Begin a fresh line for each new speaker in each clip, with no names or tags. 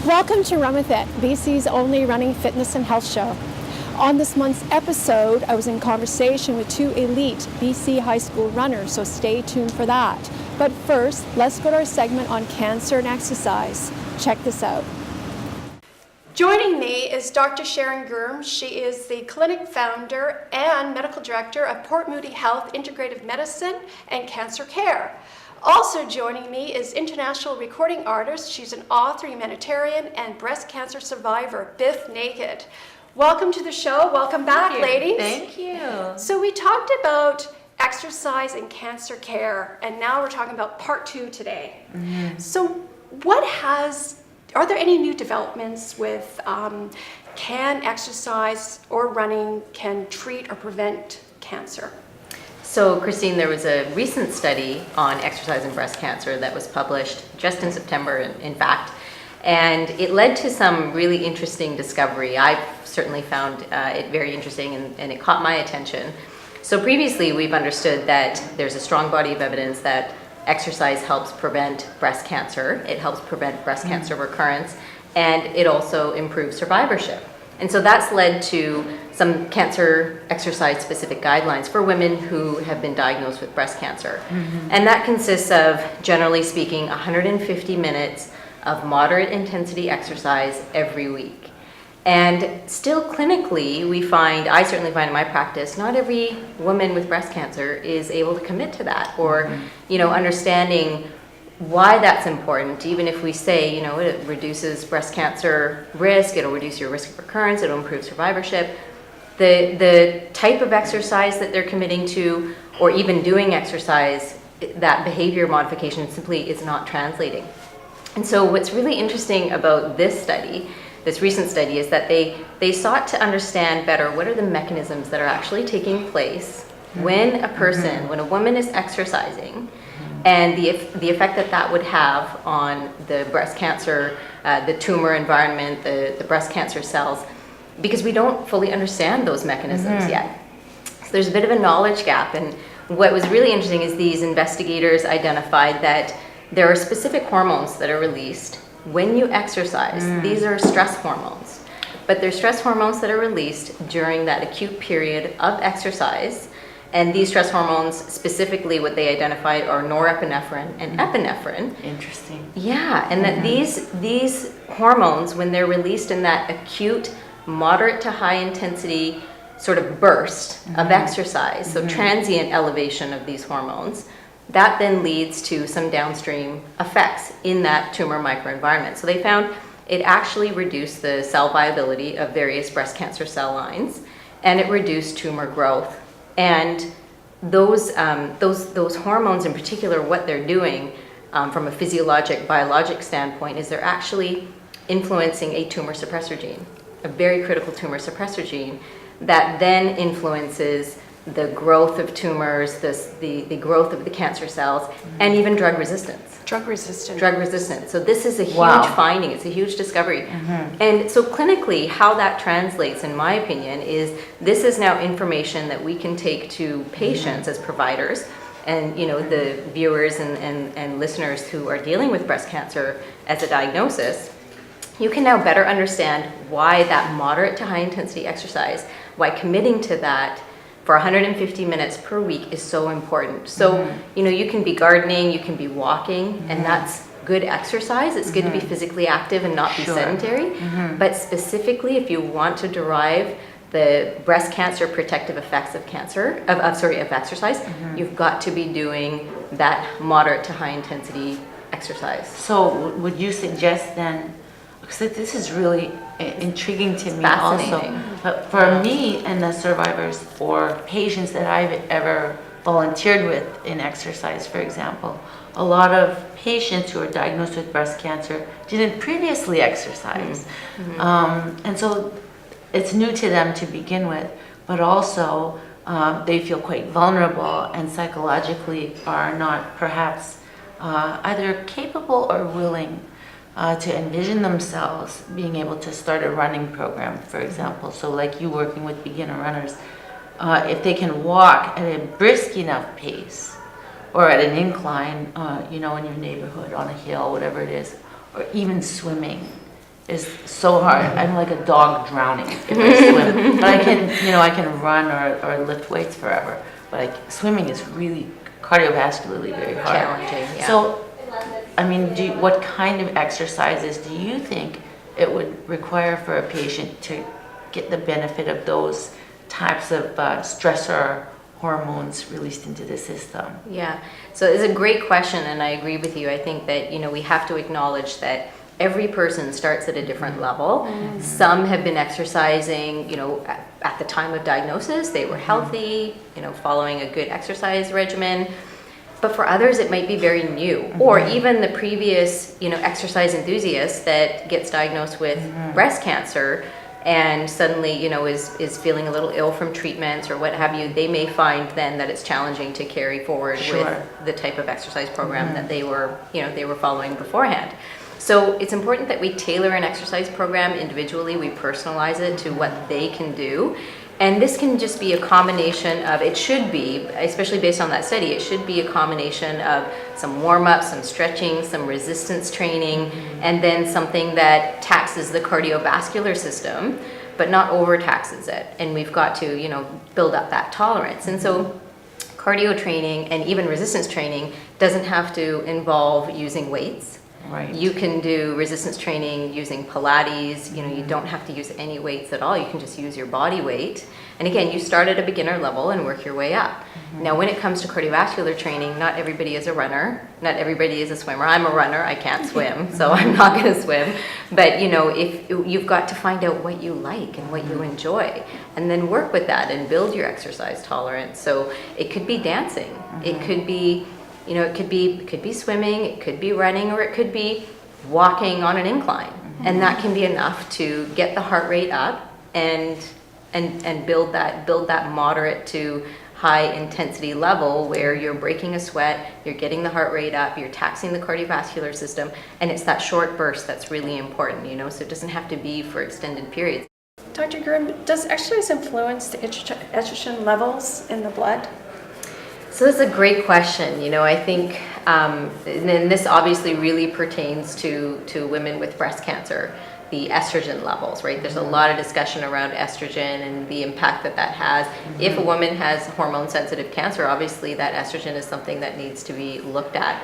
Welcome to Run With It, BC's only running, fitness and health show. On this month's episode, I was in conversation with two elite BC high school runners, so stay tuned for that. But first, let's go to our segment on cancer and exercise. Check this out. Joining me is Dr. Sharongurm. She is the clinic founder and medical director of Port Moody Health Integrative Medicine and Cancer Care. Also joining me is international recording artist. She's an author, humanitarian, and breast cancer survivor, Biff Naked. Welcome to the show. Welcome back, ladies.
Thank you.
So we talked about exercise and cancer care, and now we're talking about part 2 today. Mm-hmm. So are there any new developments with can exercise or running can treat or prevent cancer?
So, Christine, there was a recent study on exercise and breast cancer that was published just in September, in fact, and it led to some really interesting discovery. I've certainly found it very interesting, and it caught my attention. So previously, we've understood that there's a strong body of evidence that exercise helps prevent breast cancer. It helps prevent breast cancer recurrence, and it also improves survivorship. And so that's led to some cancer exercise specific guidelines for women who have been diagnosed with breast cancer. Mm-hmm. And that consists of, generally speaking, 150 minutes of moderate intensity exercise every week. And still clinically, I certainly find in my practice, not every woman with breast cancer is able to commit to that, or, understanding why that's important. Even if we say, it reduces breast cancer risk, it'll reduce your risk of recurrence, it'll improve survivorship. The type of exercise that they're committing to, or even doing exercise, that behavior modification simply is not translating. And so what's really interesting about this recent study, is that they sought to understand better what are the mechanisms that are actually taking place when a woman is exercising, and the effect that would have on the breast cancer, the tumor environment, the breast cancer cells, because we don't fully understand those mechanisms yet. So there's a bit of a knowledge gap, and what was really interesting is these investigators identified that there are specific hormones that are released when you exercise. These are stress hormones, but they're stress hormones that are released during that acute period of exercise. And these stress hormones, specifically what they identified are norepinephrine and epinephrine.
Interesting.
Yeah, and that these hormones, when they're released in that acute, moderate to high intensity sort of burst of exercise, so transient elevation of these hormones, that then leads to some downstream effects in that tumor microenvironment. So they found it actually reduced the cell viability of various breast cancer cell lines, and it reduced tumor growth. And those hormones in particular, what they're doing from a physiologic, biologic standpoint, is they're actually influencing a tumor suppressor gene, a very critical tumor suppressor gene, that then influences the growth of tumors, the growth of the cancer cells, and even drug resistance.
Drug resistant.
So this is a huge finding. It's a huge discovery. And so clinically, how that translates, in my opinion, is this is now information that we can take to patients as providers, and the viewers and listeners who are dealing with breast cancer as a diagnosis. You can now better understand why that moderate to high intensity exercise, why committing to that for 150 minutes per week is so important. So, you can be gardening, you can be walking, and that's good exercise. It's good to be physically active and not be sedentary. But specifically, if you want to derive the breast cancer protective effects of exercise, you've got to be doing that moderate to high intensity exercise.
So would you suggest then, because this is really intriguing to me also, but for me and the survivors or patients that I've ever volunteered with in exercise, for example, a lot of patients who are diagnosed with breast cancer didn't previously exercise. And so it's new to them to begin with, but also they feel quite vulnerable and psychologically are not perhaps either capable or willing to envision themselves being able to start a running program, for example. So like you working with beginner runners, if they can walk at a brisk enough pace or at an incline, in your neighborhood, on a hill, whatever it is, or even swimming, is so hard. I'm like a dog drowning if I swim. But I can run or lift weights forever. But swimming is really cardiovascularly very hard.
Challenging, yeah.
So, I mean, what kind of exercises do you think it would require for a patient to get the benefit of those types of stressor hormones released into the system?
Yeah, so it's a great question, and I agree with you. I think that, we have to acknowledge that every person starts at a different level. Some have been exercising, at the time of diagnosis, they were healthy, following a good exercise regimen. But for others, it might be very new, or even the previous, exercise enthusiast that gets diagnosed with breast cancer and suddenly, is feeling a little ill from treatments or what have you. They may find then that it's challenging to carry forward with the type of exercise program that they were following beforehand. So it's important that we tailor an exercise program individually. We personalize it to what they can do. And this can just be a combination of, it should be, especially based on that study, it should be a combination of some warm-ups, some stretching, some resistance training, and then something that taxes the cardiovascular system, but not overtaxes it. And we've got to, build up that tolerance. And so cardio training and even resistance training doesn't have to involve using weights.
Right.
You can do resistance training using Pilates. You don't have to use any weights at all. You can just use your body weight. And again, you start at a beginner level and work your way up. Now, when it comes to cardiovascular training, not everybody is a runner. Not everybody is a swimmer. I'm a runner. I can't swim, so I'm not going to swim. But, if you've got to find out what you like and what you enjoy, and then work with that and build your exercise tolerance. So it could be dancing. It could be it could be swimming, it could be running, or it could be walking on an incline. And that can be enough to get the heart rate up and build that moderate to high intensity level where you're breaking a sweat, you're getting the heart rate up, you're taxing the cardiovascular system, and it's that short burst that's really important, so it doesn't have to be for extended periods.
Dr. Gurm, does exercise influence the estrogen levels in the blood?
So that's a great question. I think, and this obviously really pertains to women with breast cancer, the estrogen levels, right? There's a lot of discussion around estrogen and the impact that has. If a woman has hormone-sensitive cancer, obviously that estrogen is something that needs to be looked at.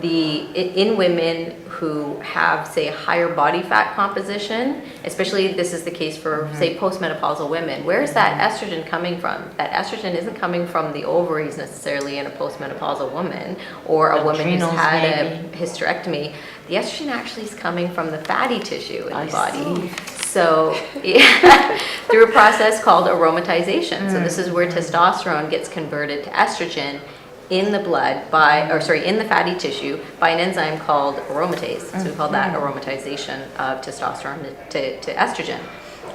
In women who have, say, a higher body fat composition, especially this is the case for, say, postmenopausal women, where's that estrogen coming from? That estrogen isn't coming from the ovaries necessarily in a postmenopausal woman or a woman who's had a hysterectomy. The estrogen actually is coming from the fatty tissue in the body. So through a process called aromatization. So this is where testosterone gets converted to estrogen in the blood in the fatty tissue by an enzyme called aromatase. So we call that aromatization of testosterone to estrogen.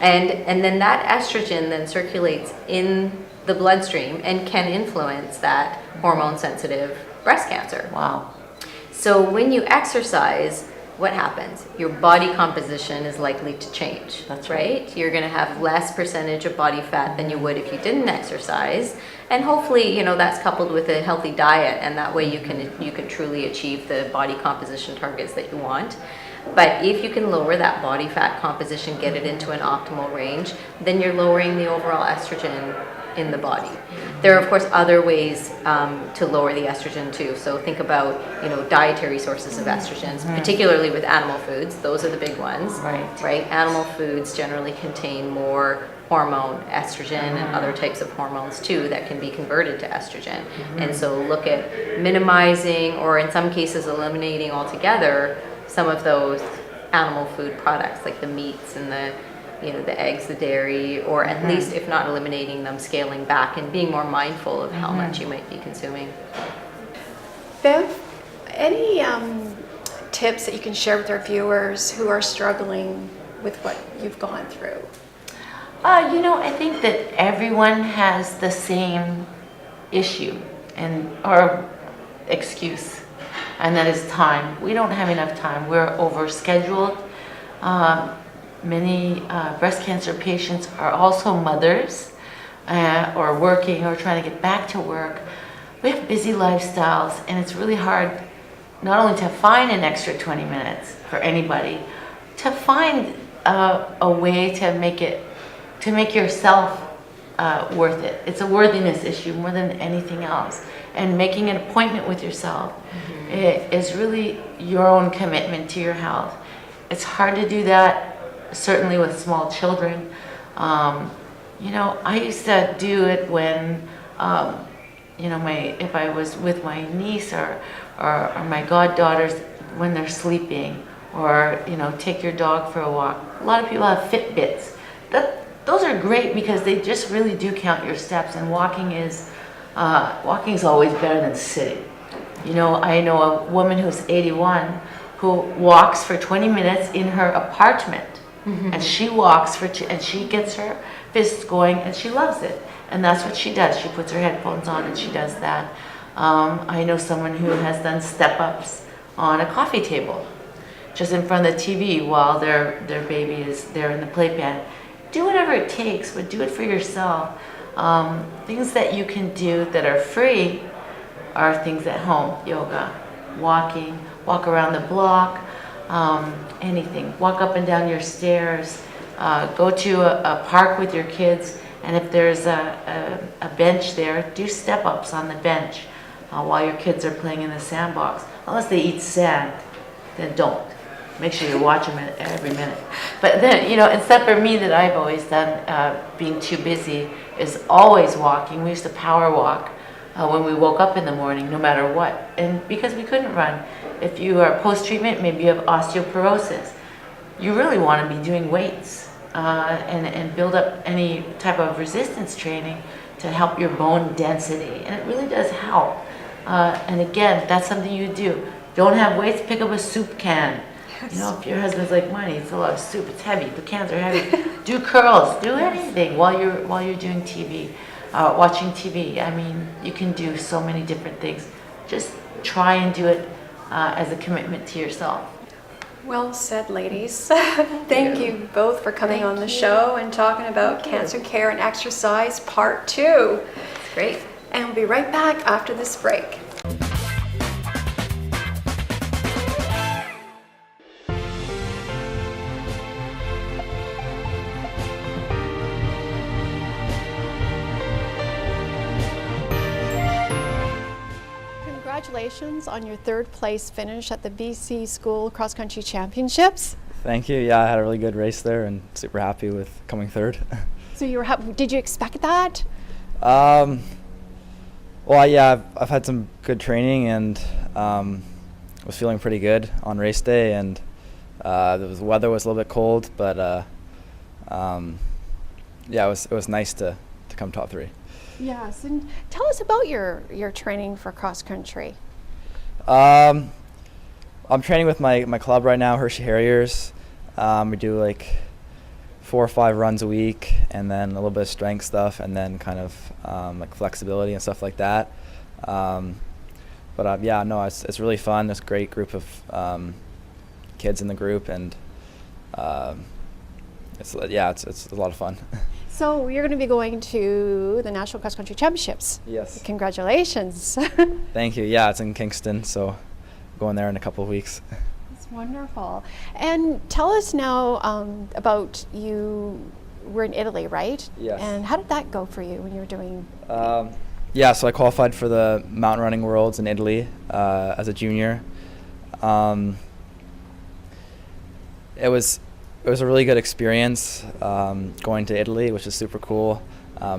And then that estrogen then circulates in the bloodstream and can influence that hormone-sensitive breast cancer.
Wow.
So when you exercise, what happens? Your body composition is likely to change.
That's
right. You're going to have less percentage of body fat than you would if you didn't exercise. And hopefully, that's coupled with a healthy diet, and that way you can truly achieve the body composition targets that you want. But if you can lower that body fat composition, get it into an optimal range, then you're lowering the overall estrogen in the body. There are, of course, other ways to lower the estrogen too. So think about, dietary sources of estrogens, particularly with animal foods. Those are the big ones. Right? Animal foods generally contain more hormone, estrogen, and other types of hormones too that can be converted to estrogen. And so look at minimizing, or in some cases eliminating altogether, some of those animal food products like the meats and the eggs, the dairy, or at least, if not eliminating them, scaling back and being more mindful of how much you might be consuming.
Bev, any tips that you can share with our viewers who are struggling with what you've gone through?
I think that everyone has the same issue or excuse, and that is time. We don't have enough time. We're overscheduled. Many breast cancer patients are also mothers or working or trying to get back to work. We have busy lifestyles, and it's really hard not only to find an extra 20 minutes for anybody to find a way to make yourself worth it. It's a worthiness issue more than anything else. And making an appointment with yourself is really your own commitment to your health. It's hard to do that, certainly with small children. I used to do it when, if I was with my niece or my goddaughters when they're sleeping, or take your dog for a walk. A lot of people have Fitbits. Those are great because they just really do count your steps, and walking is always better than sitting. I know a woman who's 81 who walks for 20 minutes in her apartment, and she walks and she gets her fists going, and she loves it. And that's what she does. She puts her headphones on and she does that. I know someone who has done step-ups on a coffee table, just in front of the TV while their baby is there in the playpen. Do whatever it takes, but do it for yourself. Things that you can do that are free are things at home: yoga, walking, walk around the block, anything. Walk up and down your stairs. Go to a park with your kids, and if there's a bench there, do step-ups on the bench while your kids are playing in the sandbox. Unless they eat sand, then don't. Make sure you watch them every minute. But then, except for me, that I've always done, being too busy, is always walking. We used to power walk when we woke up in the morning, no matter what. And because we couldn't run. If you are post-treatment, maybe you have osteoporosis, you really want to be doing weights and build up any type of resistance training to help your bone density. And it really does help. And again, that's something you do. Don't have weights, pick up a soup can. If your husband's like mine, it's a lot of soup, it's heavy, the cans are heavy. Do curls, do anything while you're doing TV, watching TV. I mean, you can do so many different things. Just try and do it as a commitment to yourself.
Well said, ladies. Thank you both for coming on the show and talking about cancer care and exercise part 2.
It's great.
And we'll be right back after this break. Congratulations on your 3rd place finish at the BC School Cross Country Championships.
Thank you. Yeah, I had a really good race there and super happy with coming 3rd.
So you were did you expect that?
Well, yeah, I've had some good training and was feeling pretty good on race day, and the weather was a little bit cold, but yeah, it was nice to come top 3.
Yes, and tell us about your training for cross country.
I'm training with my club right now, Hershey Harriers. We do like 4 or 5 runs a week, and then a little bit of strength stuff, and then kind of like flexibility and stuff like that. But yeah, no, it's really fun. There's a great group of kids in the group, and it's a lot of fun.
So you're going to be going to the National Cross Country Championships.
Yes.
Congratulations.
Thank you. Yeah, it's in Kingston, so going there in a couple of weeks.
That's wonderful. And tell us now about you were in Italy, right?
Yes.
And how did that go for you when you were doing?
Yeah, so I qualified for the mountain running worlds in Italy as a junior. It was a really good experience going to Italy, which is super cool,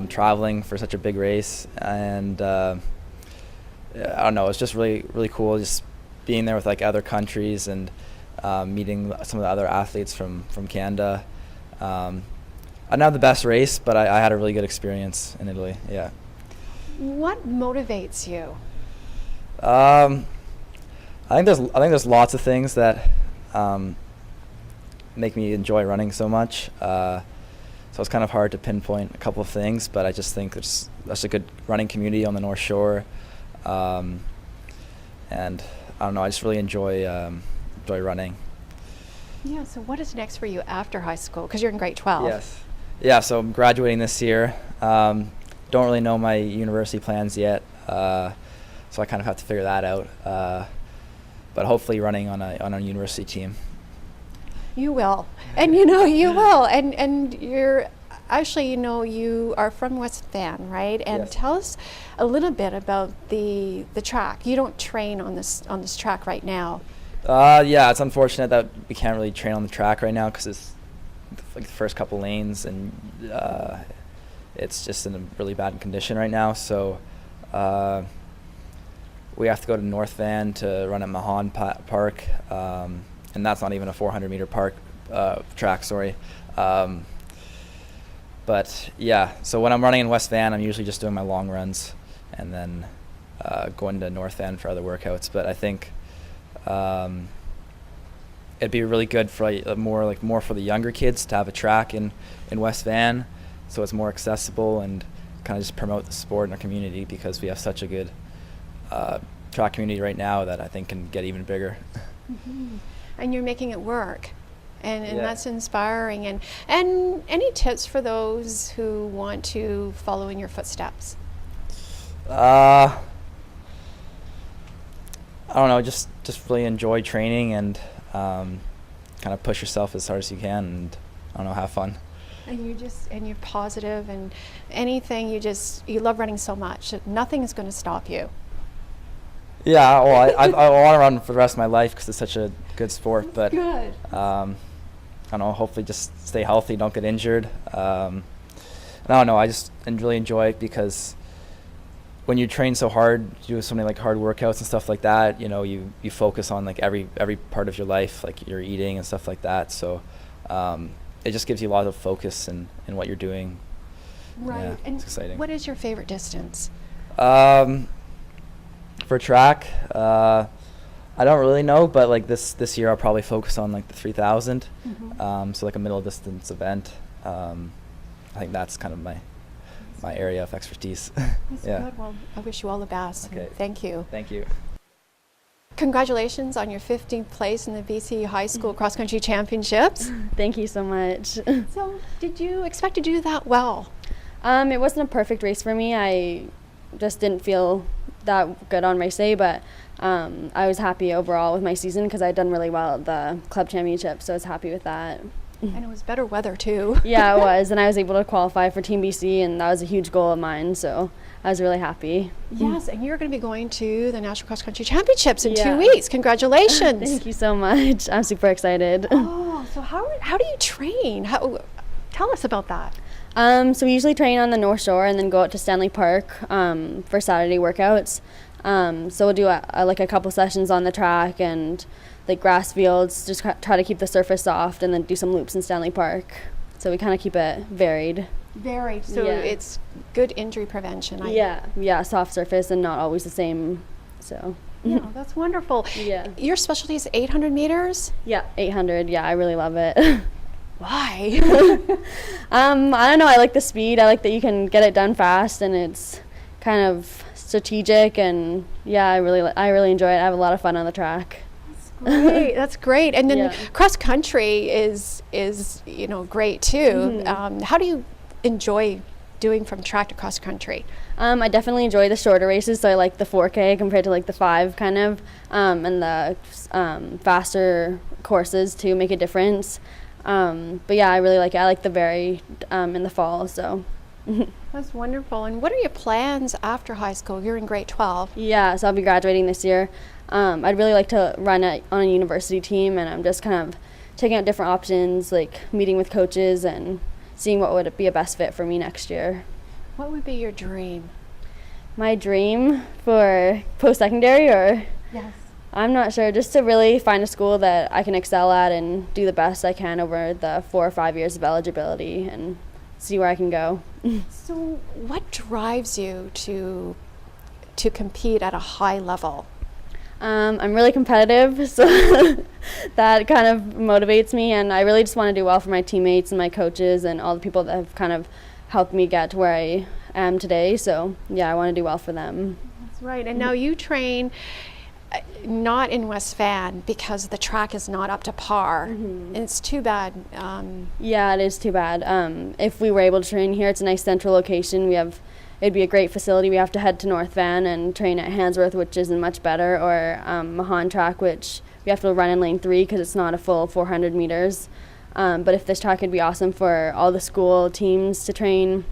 traveling for such a big race, and I don't know, it's just really, really cool just being there with like other countries and meeting some of the other athletes from Canada. I didn't have the best race, but I had a really good experience in Italy, yeah.
What motivates you?
I think there's lots of things that make me enjoy running so much. So it's kind of hard to pinpoint a couple of things, but I just think there's a good running community on the North Shore, and I don't know, I just really enjoy running.
Yeah. So what is next for you after high school? Because you're in grade 12.
Yes. Yeah. So I'm graduating this year. Don't really know my university plans yet, so I kind of have to figure that out. But hopefully running on a university team.
You will, and you know you will, and you're actually, you know, you are from West Van, right? And
Yes.
tell us a little bit about the track. You don't train on this track right now.
Yeah, it's unfortunate that we can't really train on the track right now because it's like the first couple lanes, and it's just in a really bad condition right now. So we have to go to North Van to run at Mahan Park, and that's not even a 400-meter track. Sorry. But yeah, so when I'm running in West Van, I'm usually just doing my long runs, and then going to North Van for other workouts. But I think it'd be really good for more for the younger kids to have a track in West Van, so it's more accessible and kind of just promote the sport in our community, because we have such a good track community right now that I think can get even bigger.
Mm-hmm. And you're making it work, and
Yeah.
that's inspiring. And any tips for those who want to follow in your footsteps?
I don't know, just really enjoy training and kind of push yourself as hard as you can, and I don't know, have fun.
And you're positive, and anything you love running so much that nothing is going to stop you.
Yeah, well, I want to run for the rest of my life because it's such a good sport. But
Good.
I don't know, hopefully just stay healthy, don't get injured. I don't know, I just really enjoy it because when you train so hard, you do so many like hard workouts and stuff like that, you know, you focus on like every part of your life, like your eating and stuff like that. So it just gives you a lot of focus in what you're doing.
Right.
Yeah,
And
it's exciting.
what is your favorite distance?
For track, I don't really know, but like this year I'll probably focus on like the 3,000.
Mm-hmm.
So like a middle distance event. I think that's kind of my area of expertise.
That's
Yeah.
good. Well, I wish you all the best.
Okay.
Thank you.
Thank you.
Congratulations on your 15th place in the BC High School Cross Country Championships.
Thank you so much.
So, did you expect to do that well?
It wasn't a perfect race for me. I just didn't feel that good on race day, but I was happy overall with my season because I'd done really well at the club championship, so I was happy with that.
And it was better weather too.
Yeah, it was, and I was able to qualify for Team BC, and that was a huge goal of mine, so I was really happy.
Yes, and you're going to be going to the National Cross Country Championships in
Yeah.
2 weeks. Congratulations.
Thank you so much. I'm super excited.
Oh, so how do you train? Tell us about that.
So we usually train on the North Shore and then go out to Stanley Park for Saturday workouts. So we'll do like a couple sessions on the track and like grass fields, just try to keep the surface soft, and then do some loops in Stanley Park. So we kind of keep it varied.
Varied. So
Yeah.
it's good injury prevention.
Yeah, soft surface and not always the same. So
Yeah, that's wonderful.
Yeah.
Your specialty is 800 meters?
yeah, 800. Yeah, I really love it.
Why?
I don't know. I like the speed. I like that you can get it done fast, and it's kind of strategic. And yeah, I really enjoy it. I have a lot of fun on the track.
Great, that's great. And then
Yeah.
cross country is great too. How do you enjoy doing from track to cross country?
I definitely enjoy the shorter races, so I like the 4K compared to like the 5 kind of, and the faster courses to make a difference. But yeah, I really like it. I like the vary in the fall. So
That's wonderful. And what are your plans after high school? You're in grade 12.
yeah, so I'll be graduating this year. I'd really like to run on a university team, and I'm just kind of checking out different options, like meeting with coaches and seeing what would be a best fit for me next year.
What would be your dream?
My dream for post-secondary, or
Yes.
I'm not sure, just to really find a school that I can excel at and do the best I can over the 4 or 5 years of eligibility and see where I can go.
So what drives you to compete at a high level?
I'm really competitive, so that kind of motivates me, and I really just want to do well for my teammates and my coaches and all the people that have kind of helped me get to where I am today. So yeah, I want to do well for them.
That's right. And now you train not in West Van because the track is not up to par. And it's too bad.
Yeah, it is too bad. If we were able to train here, it's a nice central location. It'd be a great facility. We have to head to North Van and train at Handsworth, which isn't much better, or Mahan track, which we have to run in lane 3 because it's not a full 400 meters. But if this track would be awesome for all the school teams to train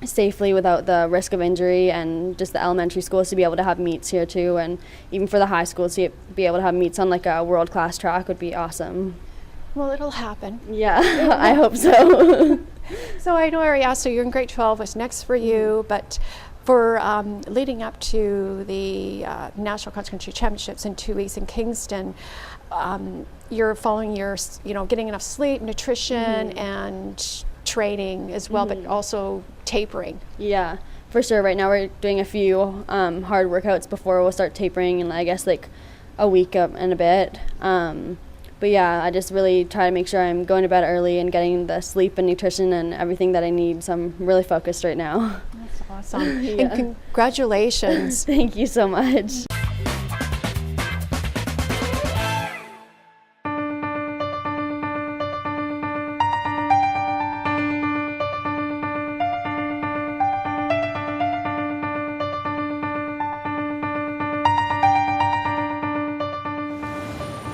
safely without the risk of injury, and just the elementary schools to be able to have meets here too, and even for the high schools to be able to have meets on like a world-class track would be awesome.
Well, it'll happen.
Yeah, I hope so.
So I know, Ariel, so you're in grade 12, what's next for you, but for leading up to the National Cross Country Championships in 2 weeks in Kingston, you're following your, getting enough sleep, nutrition, and training as well, but also tapering.
Yeah, for sure. Right now we're doing a few hard workouts before we'll start tapering in, I guess, like a week and a bit. But yeah, I just really try to make sure I'm going to bed early and getting the sleep and nutrition and everything that I need. So I'm really focused right now.
That's awesome. Yeah. And congratulations.
Thank you so much.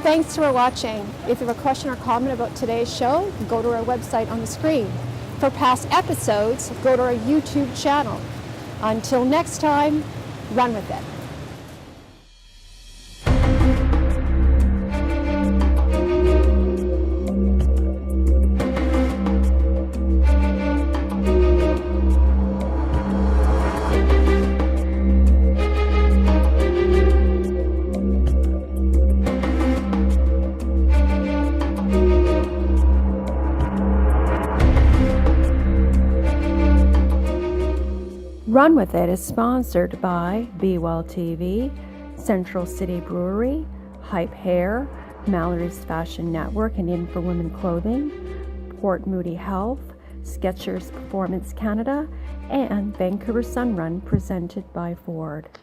Thanks for watching. If you have a question or comment about today's show, go to our website on the screen. For past episodes, go to our YouTube channel. Until next time, run with it. Run With It is sponsored by Be Well TV, Central City Brewery, Hype Hair, Mallory's Fashion Network and In for Women Clothing, Port Moody Health, Skechers Performance Canada, and Vancouver Sun Run presented by Ford.